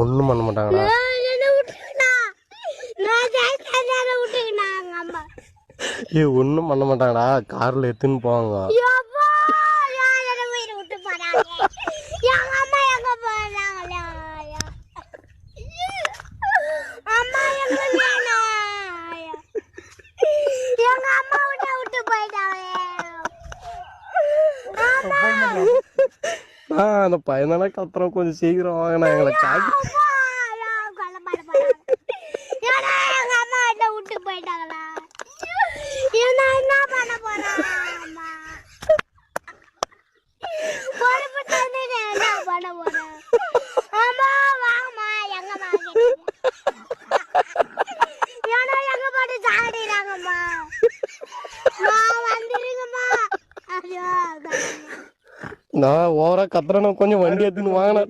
ஒண்ணும் பண்ண மாட்டாங்களா? ஒண்ணும் பண்ண மாட்டாங்கடா, கார்ல எடுத்துன்னு போவாங்க. அந்த பையனால கத்துறோம், கொஞ்சம் சீக்கிரம் வாங்கினா எங்களை காட்டி. நான் ஓவரா கத்துறேன்னு கொஞ்சம் வண்டி எடுத்துன்னு வாங்கினா